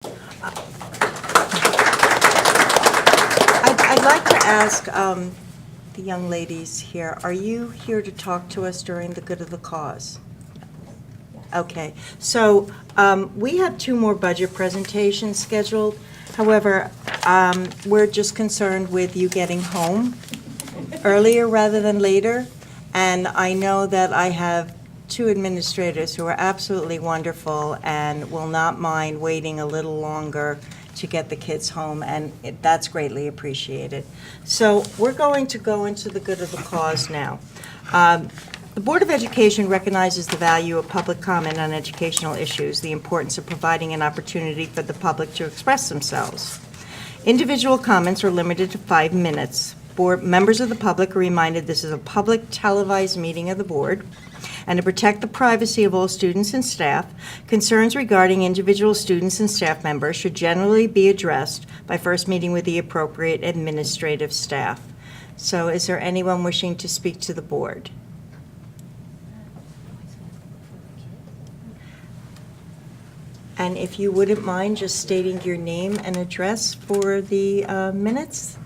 I'd like to ask the young ladies here, are you here to talk to us during the good of the cause? Okay, so we have 2 more budget presentations scheduled. However, we're just concerned with you getting home earlier rather than later. And I know that I have 2 administrators who are absolutely wonderful and will not mind waiting a little longer to get the kids home, and that's greatly appreciated. So we're going to go into the good of the cause now. The Board of Education recognizes the value of public comment on educational issues, the importance of providing an opportunity for the public to express themselves. Individual comments are limited to 5 minutes. Board members of the public are reminded this is a public televised meeting of the board, and to protect the privacy of all students and staff, concerns regarding individual students and staff members should generally be addressed by first meeting with the appropriate administrative staff. So is there anyone wishing to speak to the board? And if you wouldn't mind just stating your name and address for the minutes?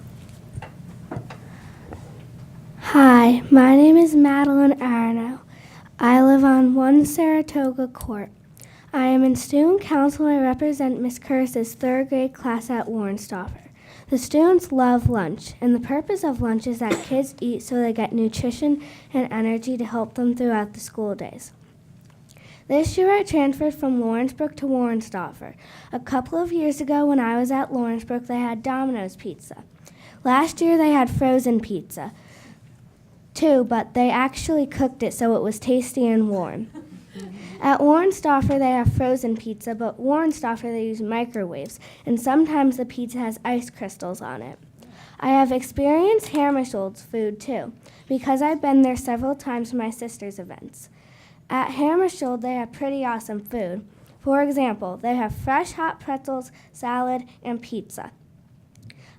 Hi, my name is Madeline Arno. I live on 1 Saratoga Court. I am in student council and I represent Miss Curtis's 3rd grade class at Warrenstoffer. The students love lunch, and the purpose of lunch is that kids eat so they get nutrition and energy to help them throughout the school days. This year I transferred from Lawrenceburg to Warrenstoffer. A couple of years ago when I was at Lawrenceburg, they had Domino's pizza. Last year they had frozen pizza too, but they actually cooked it so it was tasty and warm. At Warrenstoffer they have frozen pizza, but Warrenstoffer they use microwaves, and sometimes the pizza has ice crystals on it. I have experienced Hammarskjöld's food too, because I've been there several times for my sister's events. At Hammarskjöld they have pretty awesome food. For example, they have fresh hot pretzels, salad, and pizza.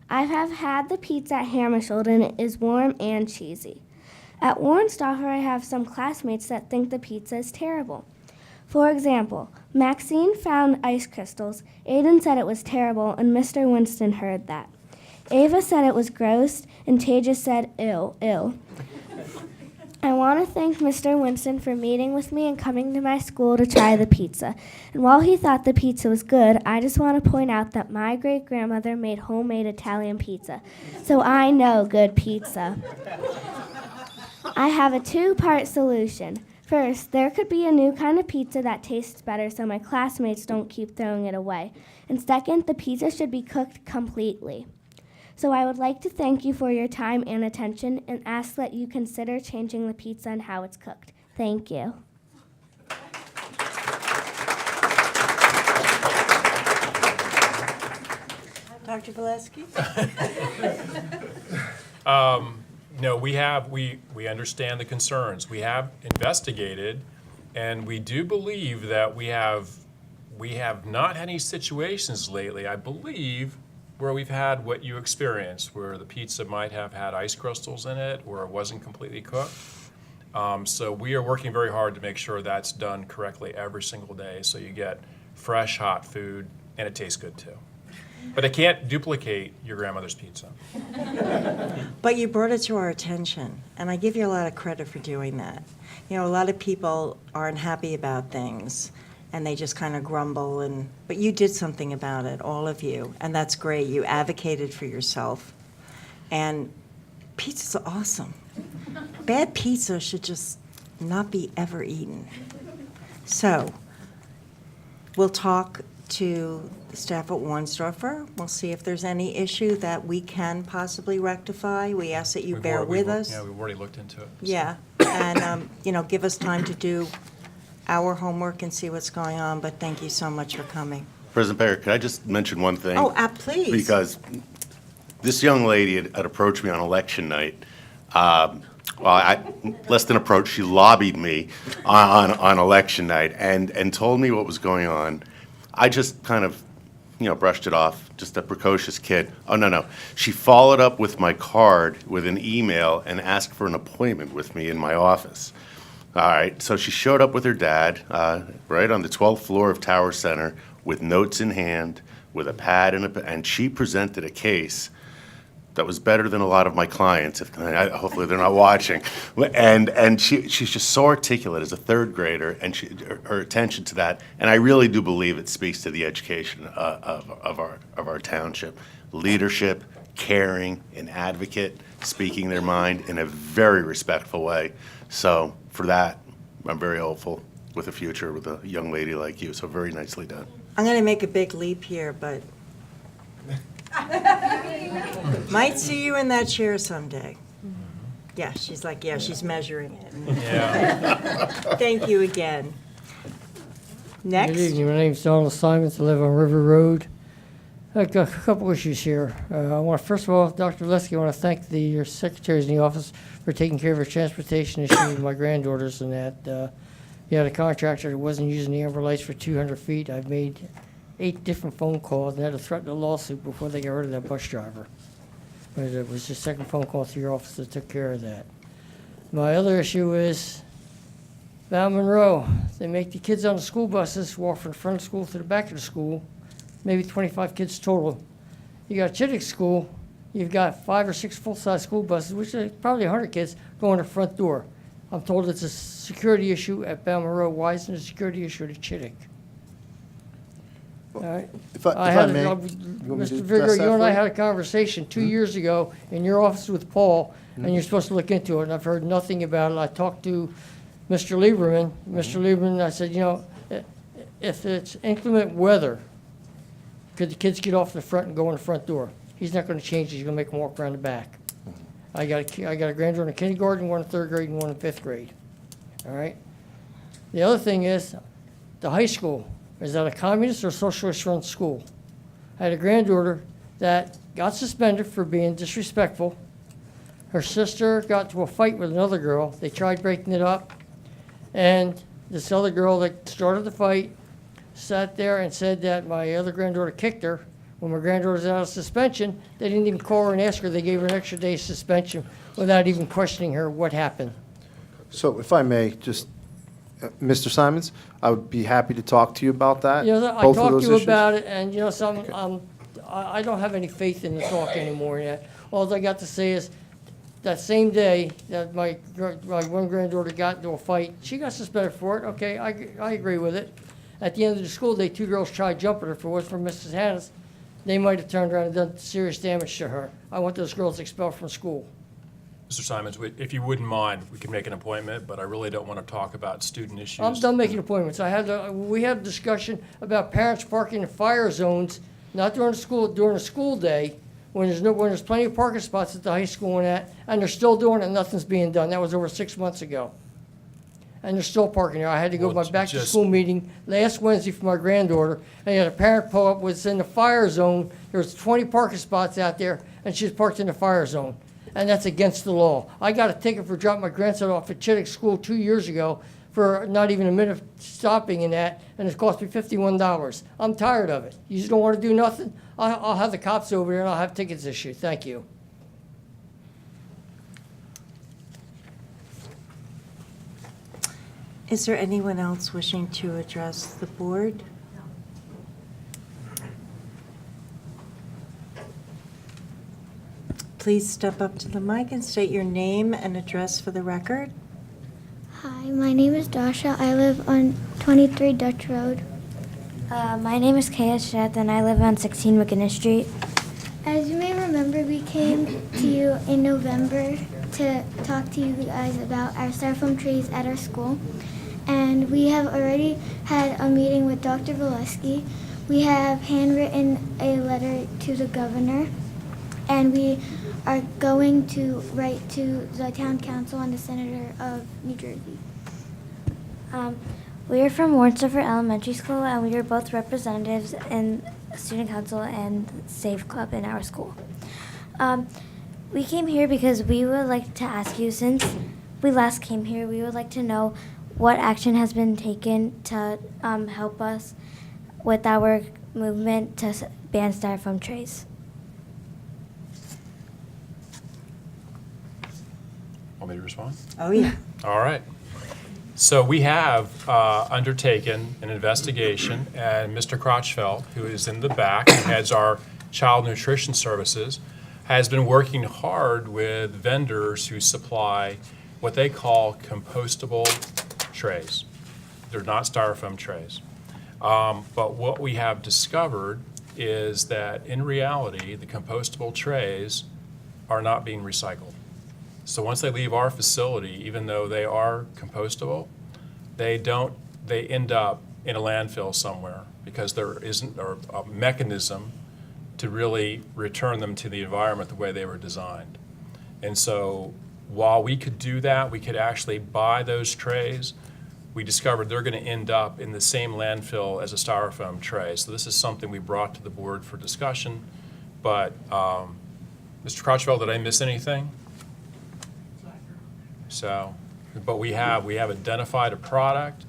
I have had the pizza at Hammarskjöld and it is warm and cheesy. At Warrenstoffer, I have some classmates that think the pizza is terrible. For example, Maxine found ice crystals, Aiden said it was terrible, and Mr. Winston heard that. Ava said it was gross, and Taja said, ew, ew. I want to thank Mr. Winston for meeting with me and coming to my school to try the pizza. And while he thought the pizza was good, I just want to point out that my great-grandmother made homemade Italian pizza, so I know good pizza. I have a 2-part solution. First, there could be a new kind of pizza that tastes better so my classmates don't keep throwing it away. And second, the pizza should be cooked completely. So I would like to thank you for your time and attention and ask that you consider changing the pizza and how it's cooked. Thank you. Dr. Valesky? No, we understand the concerns. We have investigated, and we do believe that we have not had any situations lately, I believe, where we've had what you experienced, where the pizza might have had ice crystals in it or it wasn't completely cooked. So we are working very hard to make sure that's done correctly every single day, so you get fresh, hot food, and it tastes good too. But it can't duplicate your grandmother's pizza. But you brought it to our attention, and I give you a lot of credit for doing that. You know, a lot of people aren't happy about things, and they just kind of grumble, but you did something about it, all of you, and that's great. You advocated for yourself, and pizza's awesome. Bad pizza should just not be ever eaten. So, we'll talk to the staff at Warrenstoffer. We'll see if there's any issue that we can possibly rectify. We ask that you bear with us. Yeah, we've already looked into it. Yeah, and, give us time to do our homework and see what's going on, but thank you so much for coming. President Baker, could I just mention one thing? Oh, please. Because this young lady had approached me on election night. Less than approached, she lobbied me on election night and told me what was going on. I just kind of, brushed it off, just a precocious kid. Oh, no. She followed up with my card with an email and asked for an appointment with me in my office. All right, so she showed up with her dad, right on the 12th floor of Tower Center, with notes in hand, with a pad and she presented a case that was better than a lot of my clients. Hopefully they're not watching. And she's just so articulate as a third grader, and her attention to that. And I really do believe it speaks to the education of our township. Leadership, caring, an advocate, speaking their mind in a very respectful way. So for that, I'm very hopeful with the future with a young lady like you. So very nicely done. I'm going to make a big leap here, but might see you in that chair someday. Yeah, she's like, yeah, she's measuring it. Yeah. Thank you again. Next. Good evening. My name's Donald Simons. I live on River Road. I've got a couple issues here. I want to, first of all, Dr. Lesky, I want to thank your secretaries in the office for taking care of our transportation issue with my granddaughters and that. You had a contractor that wasn't using the amber lights for 200 feet. I've made 8 different phone calls and had to threaten a lawsuit before they got rid of that bus driver. But it was the second phone call to your office that took care of that. My other issue is Val Monroe. They make the kids on the school buses walk from the front of the school to the back of the school, maybe 25 kids total. You got Chittick School, you've got 5 or 6 full-size school buses, which are probably 100 kids, going to the front door. I'm told it's a security issue at Val Monroe. Why isn't it a security issue at Chittick? All right. If I may, you want me Mr. to Vigor, address you that and I for you? had a conversation 2 years ago in your office with Paul, and you're supposed to look into it, and I've heard nothing about it. I talked to Mr. Lieberman. Mr. Lieberman, I said, you know, if it's inclement weather, could the kids get off the front and go in the front door? He's not going to change it. He's going to make them walk around the back. I got a granddaughter in kindergarten, one in 3rd grade, and one in 5th grade. All right? The other thing is, the high school, is that a communist or socialist-run school? I had a granddaughter that got suspended for being disrespectful. Her sister got into a fight with another girl. They tried breaking it up. And this other girl that started the fight sat there and said that my other granddaughter kicked her. When my granddaughter was out of suspension, they didn't even call her and ask her. They gave her an extra day's suspension without even questioning her what happened. So if I may, just, Mr. Simons, I would be happy to talk to you about that. You know, I both of talked those to you issues. about it, and, you know, I don't have any faith in the talk anymore yet. All I got to say is, that same day that my one granddaughter got into a fight, she got suspended for it. Okay, I agree with it. At the end of the school day, 2 girls tried jumping her. If it was for Mrs. Hannes, they might have turned around and done serious damage to her. I want those girls expelled from school. Mr. Simons, if you wouldn't mind, we could make an appointment, but I really don't want to talk about student issues. I'm done making appointments. We had a discussion about parents parking in fire zones, not during the school day, when there's plenty of parking spots at the high school and they're still doing it and nothing's being done. That was over 6 months ago. And they're still parking there. I had to go to Well, my back-to-school meeting last Wednesday for my granddaughter, and had a parent pull up, was in the fire zone. There was 20 parking spots out there, and she was parked in the fire zone. And that's against the law. I got a ticket for dropping my grandson off at Chittick School 2 years ago for not even a minute stopping in that, and it cost me $51. I'm tired of it. You just don't want to do nothing? I'll have the cops over there, and I'll have tickets issued. Thank you. Is there anyone else wishing to address the board? Please step up to the mic and state your name and address for the record. Hi, my name is Dasha. I live on 23 Dutch Road. My name is Kaya Sheth, and I live on 16 McGinnis Street. As you may remember, we came to you in November to talk to you guys about our styrofoam trees at our school. And we have already had a meeting with Dr. Valesky. We have handwritten a letter to the governor. And we are going to write to the town council and the senator of New Jersey. We are from Warrenstoffer Elementary School, and we are both representatives in Student Council and Save Club in our school. We came here because we would like to ask you, since we last came here, we would like to know what action has been taken to help us with our movement to ban styrofoam trays. Want me to respond? Oh, yeah. All right. So we have undertaken an investigation, and Mr. Crotchfeld, who is in the back, who heads our child nutrition services, has been working hard with vendors who supply what they call compostable trays. They're not styrofoam trays. But what we have discovered is that in reality, the compostable trays are not being recycled. So once they leave our facility, even though they are compostable, they end up in a landfill somewhere because there isn't a mechanism to really return them to the environment the way they were designed. And so while we could do that, we could actually buy those trays, we discovered they're going to end up in the same landfill as a styrofoam tray. So this is something we brought to the board for discussion. But Mr. Crotchfeld, did I miss anything? So, but we have identified a product,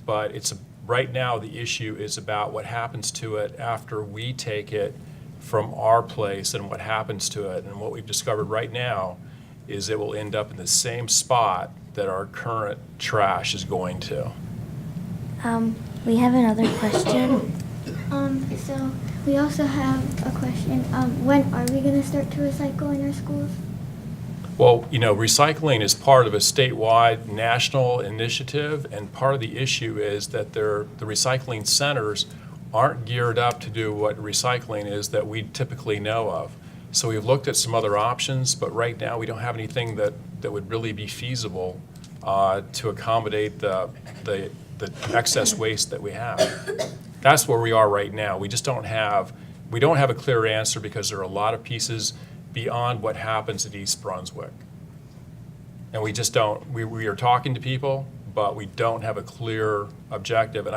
but right now the issue is about what happens to it after we take it from our place and what happens to it. And what we've discovered right now is it will end up in the same spot that our current trash is going to. We have another question. So we also have a question. When are we going to start to recycle in our schools? Well, recycling is part of a statewide national initiative, and part of the issue is that the recycling centers aren't geared up to do what recycling is that we typically know of. So we've looked at some other options, but right now we don't have anything that would really be feasible to accommodate the excess waste that we have. That's where we are right now. We don't have a clear answer because there are a lot of pieces beyond what happens at East Brunswick. And we just don't, we are talking to people, but we don't have a clear objective. And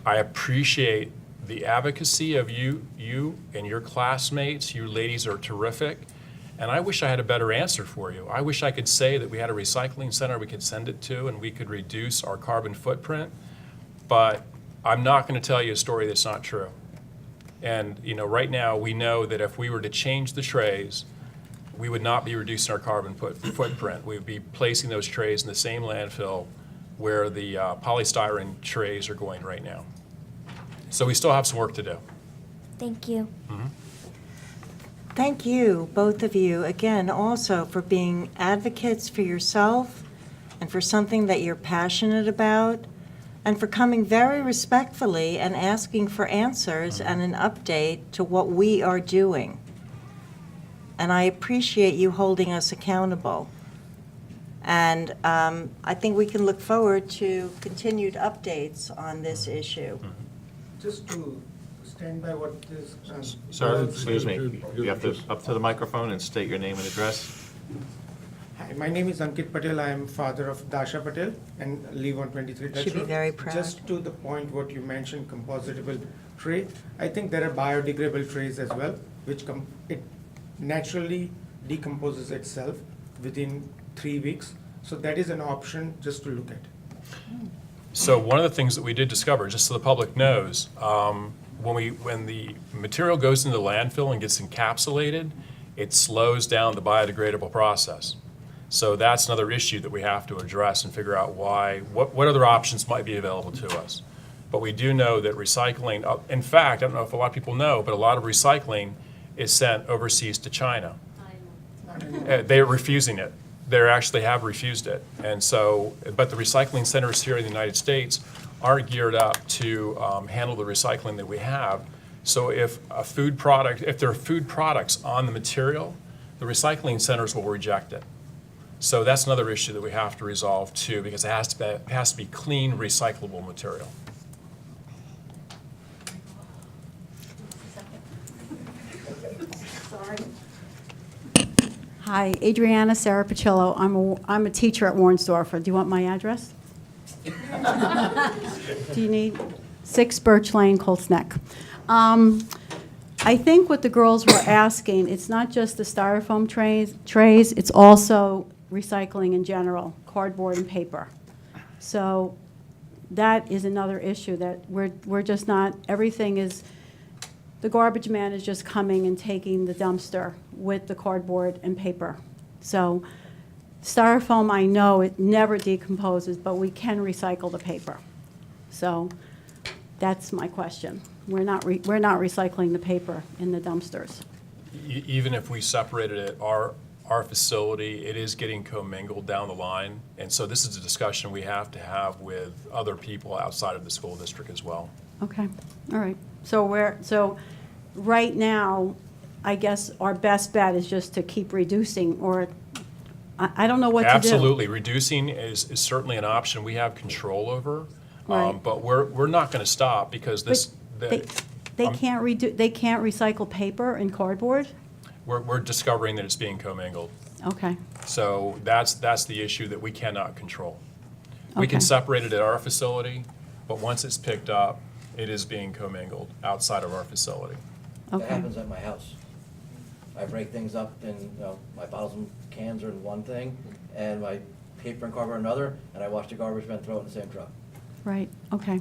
I appreciate the advocacy of you and your classmates. You ladies are terrific. And I wish I had a better answer for you. I wish I could say that we had a recycling center we could send it to and we could reduce our carbon footprint. But I'm not going to tell you a story that's not true. And right now we know that if we were to change the trays, we would not be reducing our carbon footprint. We would be placing those trays in the same landfill where the polystyrene trays are going right now. So we still have some work to do. Thank you. Thank you, both of you, again, also for being advocates for yourself and for something that you're passionate about, and for coming very respectfully and asking for answers and an update to what we are doing. And I appreciate you holding us accountable. And I think we can look forward to continued updates on this issue. Just to stand by what this. Sir, excuse me, you have to up to the microphone and state your name and address. Hi, my name is Ankit Patel. I am father of Dasha Patel and live on 23 Dutch Should be Road. very proud. Just to the point what you mentioned, compositable tray. I think there are biodegradable trays as well, which it naturally decomposes itself within 3 weeks. So that is an option just to look at. So one of the things that we did discover, just so the public knows, when the material goes into the landfill and gets encapsulated, it slows down the biodegradable process. So that's another issue that we have to address and figure out what other options might be available to us. But we do know that recycling, in fact, I don't know if a lot of people know, but a lot of recycling is sent overseas to China. They're refusing it. They actually have refused it. And so, but the recycling centers here in the United States aren't geared up to handle the recycling that we have. So if there are food products on the material, the recycling centers will reject it. So that's another issue that we have to resolve too, because it has to be clean, recyclable material. Hi, Adriana Sarah Pacillo. I'm a teacher at Warnsdorfer. Do you want my address? Do you need 6 Birch Lane, Colts Neck? I think what the girls were asking, it's not just the styrofoam trays, it's also recycling in general, cardboard and paper. So that is another issue that we're just not, everything is, the garbage man is just coming and taking the dumpster with the cardboard and paper. So Styrofoam, I know it never decomposes, but we can recycle the paper. So that's my question. We're not recycling the paper in the dumpsters. Even if we separated it, our facility, it is getting commingled down the line. And so this is a discussion we have to have with other people outside of the school district as well. Okay, all right. So right now, I guess our best bet is just to keep reducing, or I don't know what to do. Absolutely. Reducing is certainly an option we have control over. Right. But we're not going to stop because this. They can't recycle paper and cardboard? We're discovering that it's being commingled. Okay, So that's the issue that we cannot control. We can Okay. separate it at our facility, but once it's picked up, it is being commingled outside of our facility. That okay, happens at my house. I break things up and, my bottles and cans are in one thing, and my paper and cardboard in another, and I wash the garbage bin, throw it in the same truck. right, okay.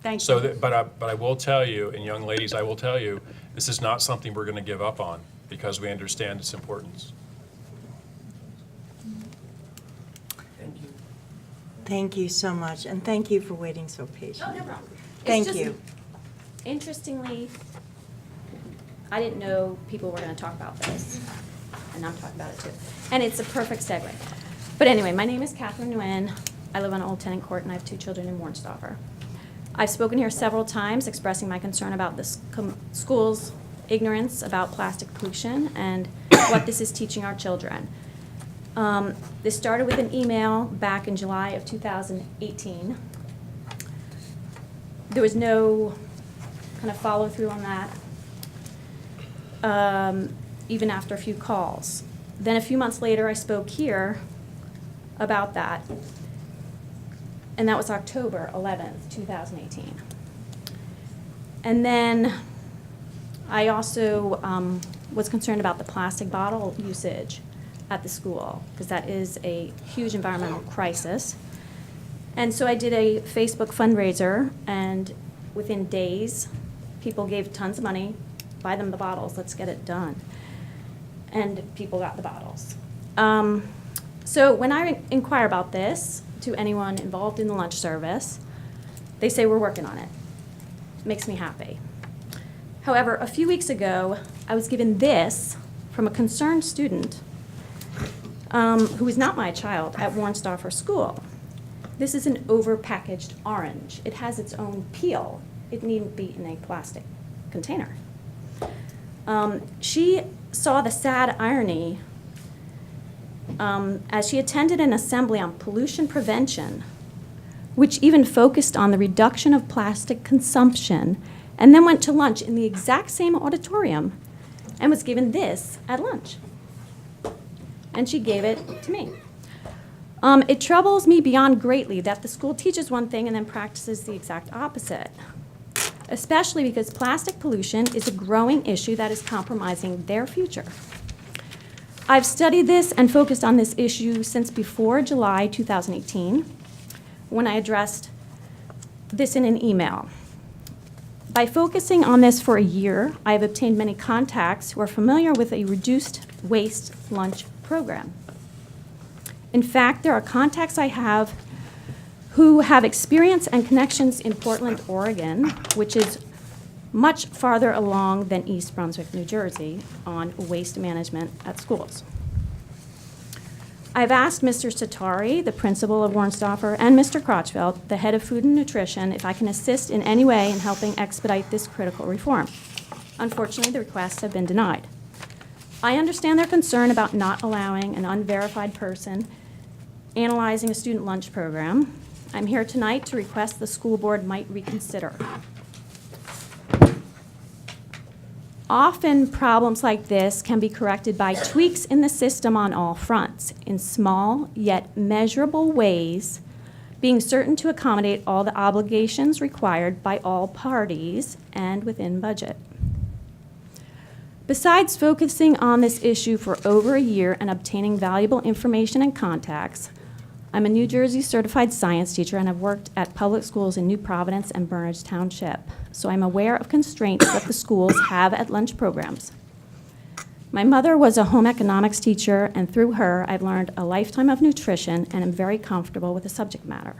Thank you. So, but I will tell you, and young ladies, I will tell you, this is not something we're going to give up on because we understand its importance. Thank you. Thank you so much, and thank you for waiting so Oh, patiently. no problem. Thank It's just, you. Interestingly, I didn't know people were going to talk about this, and I'm talking about it too. And it's a perfect segue. But anyway, my name is Catherine Nguyen. I live on Old Tenant Court, and I have 2 children in Warnstoffer. I've spoken here several times expressing my concern about the school's ignorance about plastic pollution and what this is teaching our children. This started with an email back in July of 2018. There was no kind of follow-through on that, even after a few calls. Then a few months later, I spoke here about that, and that was October 11th, 2018. And then I also was concerned about the plastic bottle usage at the school, because that is a huge environmental crisis. And so I did a Facebook fundraiser, and within days, people gave tons of money, buy them the bottles, let's get it done. And people got the bottles. So when I inquire about this to anyone involved in the lunch service, they say we're working on it. Makes me happy. However, a few weeks ago, I was given this from a concerned student who is not my child at Warnstoffer School. This is an overpackaged orange. It has its own peel. It needn't be in a plastic container. She saw the sad irony as she attended an assembly on pollution prevention, which even focused on the reduction of plastic consumption, and then went to lunch in the exact same auditorium and was given this at lunch. And she gave it to me. It troubles me beyond greatly that the school teaches one thing and then practices the exact opposite, especially because plastic pollution is a growing issue that is compromising their future. I've studied this and focused on this issue since before July 2018, when I addressed this in an email. By focusing on this for a year, I have obtained many contacts who are familiar with a reduced waste lunch program. In fact, there are contacts I have who have experience and connections in Portland, Oregon, which is much farther along than East Brunswick, New Jersey, on waste management at schools. I've asked Mr. Satari, the principal of Warnstoffer, and Mr. Crotchfeld, the head of food and nutrition, if I can assist in any way in helping expedite this critical reform. Unfortunately, the requests have been denied. I understand their concern about not allowing an unverified person analyzing a student lunch program. I'm here tonight to request the school board might reconsider. Often, problems like this can be corrected by tweaks in the system on all fronts, in small yet measurable ways, being certain to accommodate all the obligations required by all parties and within budget. Besides focusing on this issue for over a year and obtaining valuable information and contacts, I'm a New Jersey certified science teacher and have worked at public schools in New Providence and Berners Township, so I'm aware of constraints that the schools have at lunch programs. My mother was a home economics teacher, and through her, I've learned a lifetime of nutrition and am very comfortable with the subject matter.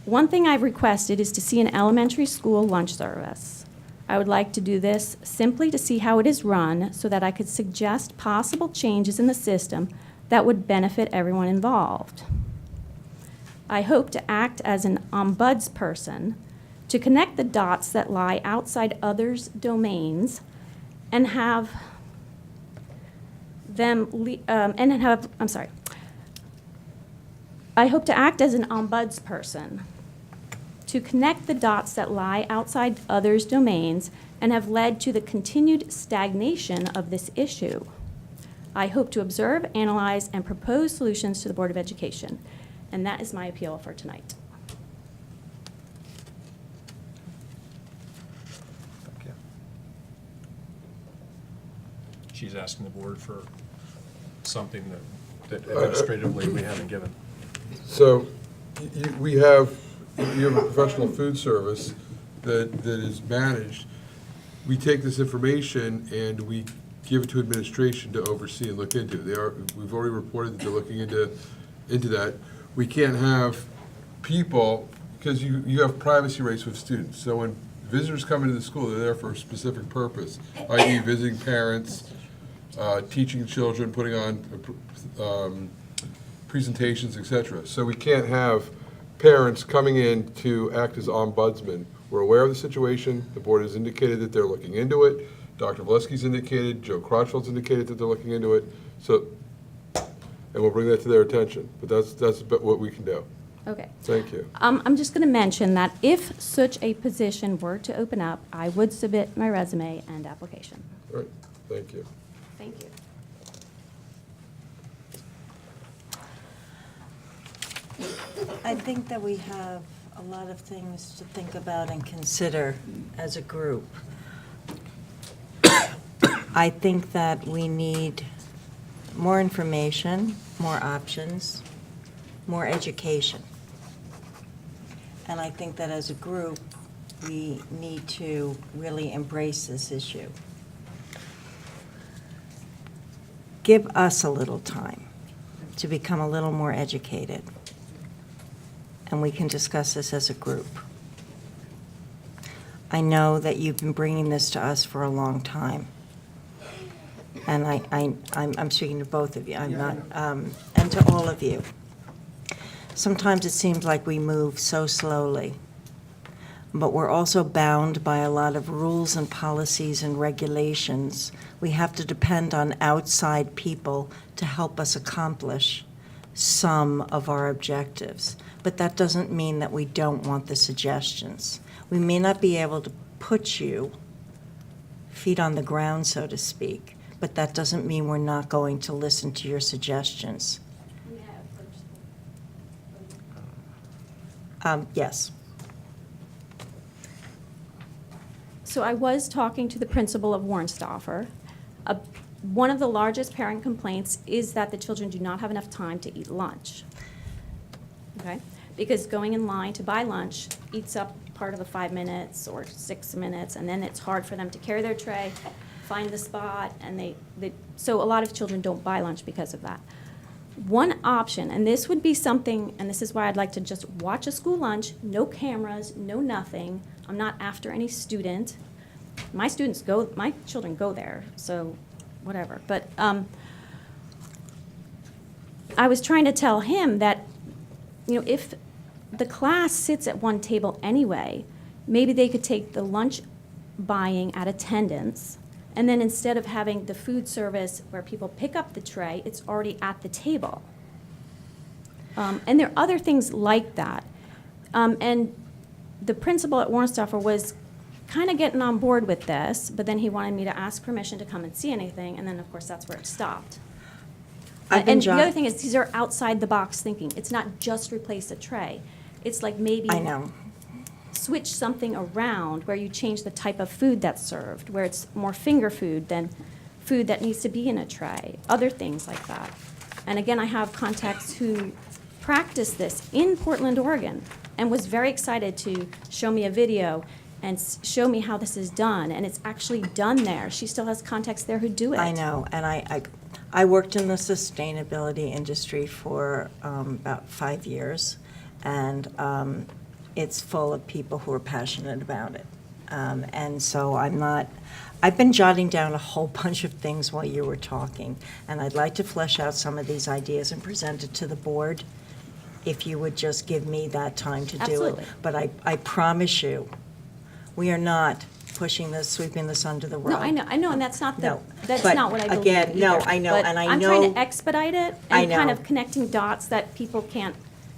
One thing I've requested is to see an elementary school lunch service. I would like to do this simply to see how it is run so that I could suggest possible changes in the system that would benefit everyone involved. I hope to act as an ombudsperson to connect the dots that lie outside others' domains and have them, I hope to act as an ombudsperson to connect the dots that lie outside others' domains and have led to the continued stagnation of this issue. I hope to observe, analyze, and propose solutions to the Board of Education. And that is my appeal for tonight. She's asking the board for something that administratively we haven't given. So you have a professional food service that is managed. We take this information and we give it to administration to oversee and look into. We've already reported that they're looking into that. We can't have people, because you have privacy rights with students. So when visitors come into the school, they're there for a specific purpose, i.e. visiting parents, teaching children, putting on presentations, etc. So we can't have parents coming in to act as ombudsmen. We're aware of the situation. The board has indicated that they're looking into it. Dr. Valesky's indicated, Joe Crotchfield's indicated that they're looking into it. So, and we'll bring that to their attention. But that's about what we can do. Okay. Thank you. I'm just going to mention that if such a position were to open up, I would submit my resume and application. All right. Thank you. Thank you. I think that we have a lot of things to think about and consider as a group. I think that we need more information, more options, more education. And I think that as a group, we need to really embrace this issue. Give us a little time to become a little more educated, and we can discuss this as a group. I know that you've been bringing this to us for a long time, and I'm speaking to both of you. I'm not, and to all of you. Sometimes it seems like we move so slowly, but we're also bound by a lot of rules and policies and regulations. We have to depend on outside people to help us accomplish some of our objectives. But that doesn't mean that we don't want the suggestions. We may not be able to put you feet on the ground, so to speak, but that doesn't mean we're not going to listen to your suggestions. Yes. So I was talking to the principal of Warnstoffer. One of the largest parent complaints is that the children do not have enough time to eat lunch. Okay? Because going in line to buy lunch eats up part of the 5 minutes or 6 minutes, and then it's hard for them to carry their tray, find the spot, and so a lot of children don't buy lunch because of that. One option, and this would be something, and this is why I'd like to just watch a school lunch, no cameras, no nothing. I'm not after any student. My children go there, so whatever. But I was trying to tell him that, if the class sits at one table anyway, maybe they could take the lunch buying at attendance, and then instead of having the food service where people pick up the tray, it's already at the table. And there are other things like that. And the principal at Warnstoffer was kind of getting on board with this, but then he wanted me to ask permission to come and see anything, and then, of course, that's where it stopped. And the other thing is, these are outside-the-box thinking. It's not just replace a tray. It's like maybe switch something around where you change the type of food that's served, where it's more finger food than food that needs to be in a tray, other things like that. And again, I have contacts who practice this in Portland, Oregon, and was very excited to show me a video and show me how this is done, and it's actually done there. She still has contacts there who do it. I know, and I worked in the sustainability industry for about 5 years, and it's full of people who are passionate about it. And so I've been jotting down a whole bunch of things while you were talking, and I'd like to flesh out some of these ideas and present it to the board, if you would just give me that time to do it. Absolutely. But I promise you, we are not pushing this, sweeping this under the rug. No, I know, and that's not No, that's but not what I believe again, no, either. I know, But and I I'm trying know- to expedite it I and kind know. of connecting dots that people can't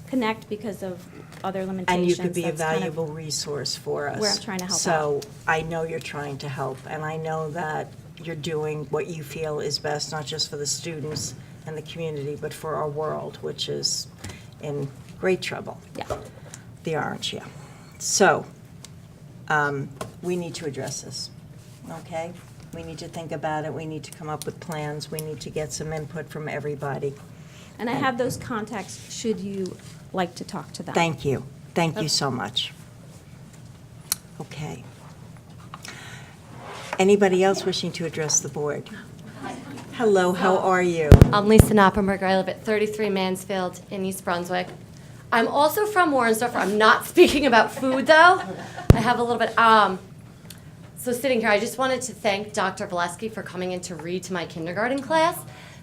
connect because of other limitations. And you could be a That's kind of valuable resource for us. where I'm trying to help So I know you're trying to help, and I know that you're doing what you feel is best, not just for the students and the community, but for our world, which is in great trouble. Yeah. The orange, yeah. So, we need to address this, okay? We need to think about it, we need to come up with plans, we need to get some input from everybody. And I have those contacts, should you like to talk to them. Thank you. Thank you so much. Okay. Anybody else wishing to address the board? Hello, how are you? I'm Lisa Knoppenberger. I live at 33 Mansfield in East Brunswick. I'm also from Warrensdorf. I'm not speaking about food, though. I have a little bit. So sitting here, I just wanted to thank Dr. Valesky for coming in to read to my kindergarten class.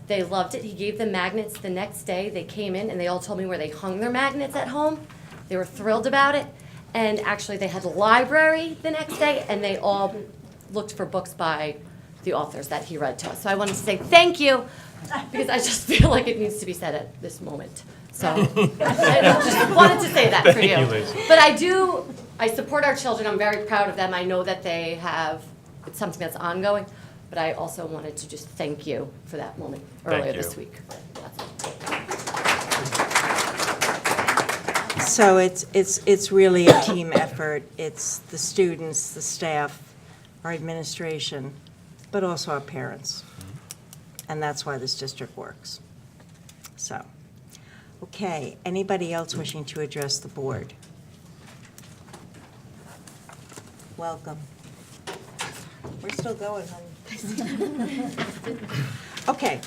They loved it. He gave them magnets the next day. They came in and they all told me where they hung their magnets at home. They were thrilled about it. And actually, they had a library the next day, and they all looked for books by the authors that he read to us. So I wanted to say thank you, because I just feel like it needs to be said at this moment. So I just wanted to say that for you. Thank you, Liz. But I support our children. I'm very proud of them. I know that they have, it's something that's ongoing, but I also wanted to just thank you for that moment earlier this week. So it's really a team effort. It's the students, the staff, our administration, but also our parents. And that's why this district works. So, okay, anybody else wishing to address the board? Welcome. We're still going, honey. Okay,